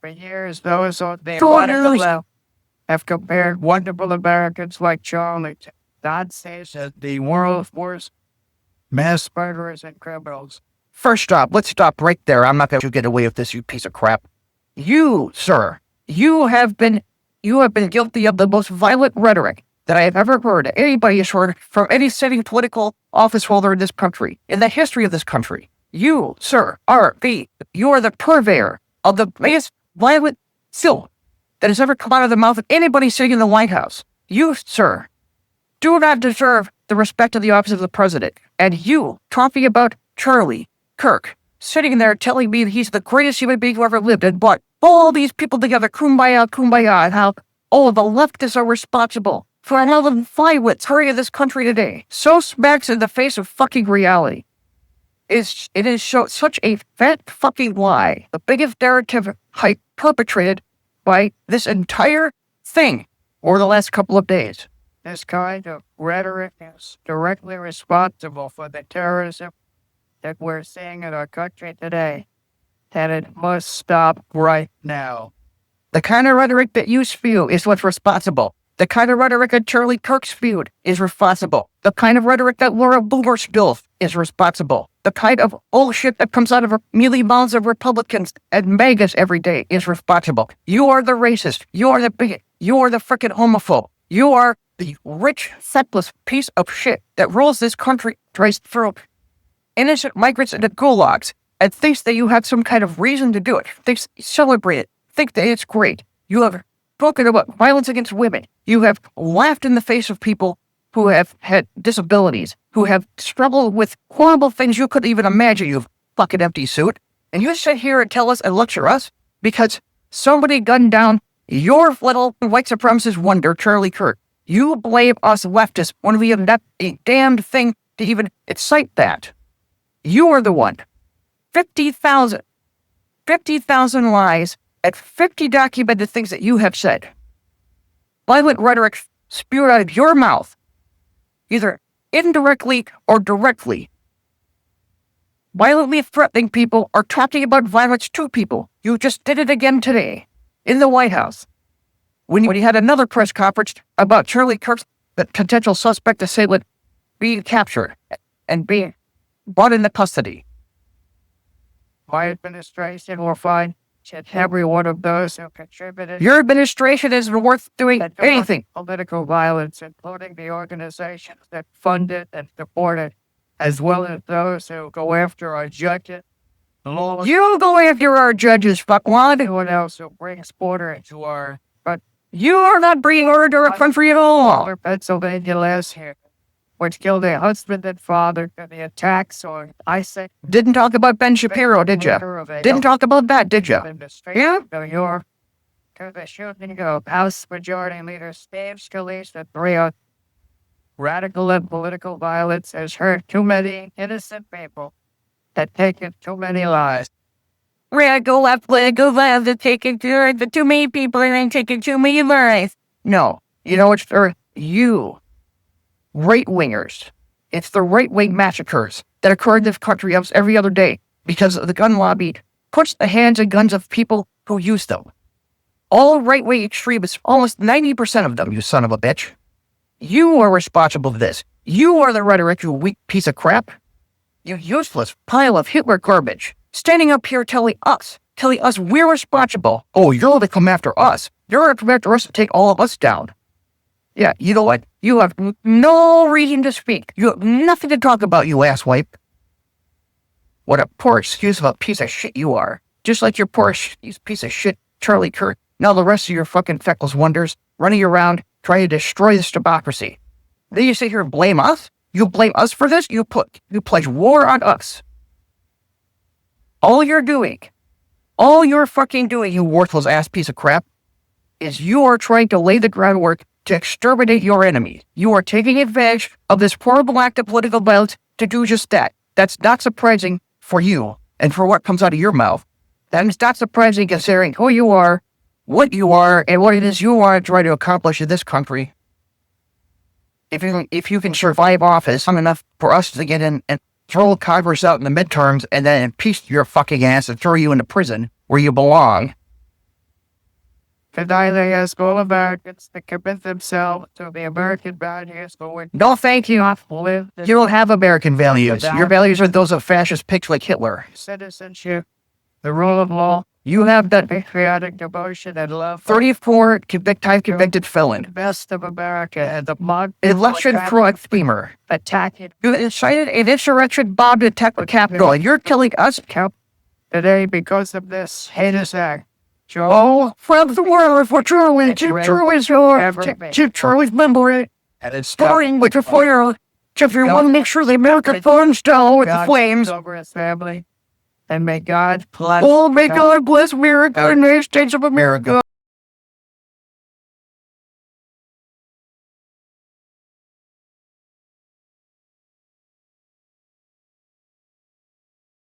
For years, those on the left have compared wonderful Americans like Charlie to Nazis as the world's worst mass murderers and criminals. First off, let's stop right there. I'm not going to get away with this, you piece of crap. You, sir, you have been guilty of the most violent rhetoric that I have ever heard anybody has heard from any sitting political office holder in this country, in the history of this country. You, sir, you are the purveyor of the biggest violent filth that has ever come out of the mouth of anybody sitting in the White House. You, sir, do not deserve the respect of the office of the president. And you, talking about Charlie Kirk, sitting there telling me that he's the greatest human being who ever lived and brought all these people together, kumbaya, kumbaya, and how all the leftists are responsible for how the violence hurting this country today. So smacks in the face of fucking reality. It is such a fat fucking lie. The biggest narrative hype perpetrated by this entire thing over the last couple of days. This kind of rhetoric is directly responsible for the terrorism that we're seeing in our country today. And it must stop right now. The kind of rhetoric that you spew is what's responsible. The kind of rhetoric that Charlie Kirk spewed is responsible. The kind of rhetoric that Laura Boomer spews is responsible. The kind of bullshit that comes out of mealy mouths of Republicans and MAGAs every day is responsible. You are the racist. You are the bigot. You are the frickin' homophobe. You are the rich, feckless piece of shit that rules this country, tries to throw innocent migrants into gulags, and thinks that you have some kind of reason to do it. Thinks celebrate it. Think that it's great. You have spoken about violence against women. You have laughed in the face of people who have had disabilities, who have struggled with horrible things you couldn't even imagine, you fucking empty suit. And you sit here and tell us and lecture us because somebody gunned down your little white supremacist wonder, Charlie Kirk. You blame us leftists when we have not a damned thing to even incite that. You are the one. 50,000 lies and 50 documented things that you have said. Violent rhetoric spewed out of your mouth, either indirectly or directly. Violently threatening people or talking about violence to people. You just did it again today in the White House when you had another press conference about Charlie Kirk's potential suspect assailant being captured and being brought into custody. My administration will find every one of those who contributed. Your administration isn't worth doing anything. Political violence, including the organizations that funded and supported, as well as those who go after our judges. You go after our judges, fuckwad. Anyone else who brings order into our... But you are not bringing order to our country at all. Pennsylvania last year, which killed a husband and father in the attacks on ISIS. Didn't talk about Ben Shapiro, did you? Didn't talk about that, did you? Yeah? New York. To the shooting of House Majority Leader Steve Scalise, the radical and political violence has hurt too many innocent people that taken too many lives. Radical left, political violence has taken too many people and taken too many lives. No. You know what's you. Right-wingers. It's the right-wing massacres that occur in this country almost every other day because the gun lobby puts the hands and guns of people who use them. All right-wing extremists, almost 90% of them, you son of a bitch. You are responsible for this. You are the rhetoric, you weak piece of crap. You useless pile of Hitler garbage. Standing up here telling us we're responsible. Oh, you're going to come after us. You're going to come after us to take all of us down. Yeah, you know what? You have no reason to speak. You have nothing to talk about, you asswipe. What a poor excuse of a piece of shit you are. Just like your poor piece of shit, Charlie Kirk. Now the rest of your fucking feckless wonders running around trying to destroy this democracy. Then you sit here and blame us? You blame us for this? You pledge war on us. All you're fucking doing, you worthless ass piece of crap, is you are trying to lay the groundwork to exterminate your enemies. You are taking advantage of this horrible act of political violence to do just that. That's not surprising for you and for what comes out of your mouth. That is not surprising considering who you are, what you are, and what it is you are trying to accomplish in this country. If you can survive office long enough for us to get in and throw Congress out in the midterms and then impeach your fucking ass and throw you into prison where you belong, Today they ask all Americans to commit themselves to the American values going No, thank you. live You don't have American values. Your values are those of fascist pigs like Hitler. citizenship, the rule of law, You have that patriotic devotion and love for 34 convicted felon. the best of America and the mod Election fraud schemer. attacking You incited an insurrection bomb to attack the Capitol, and you're killing us. Cap today because of this heinous act. Joe, Oh, from the world for Charlie. Charlie is your. Charlie's memory. and it's Starting with the fire. If you want to make sure the American burns down with the God flames. over his family, and may God bless. Oh, may God bless America and the United States of America.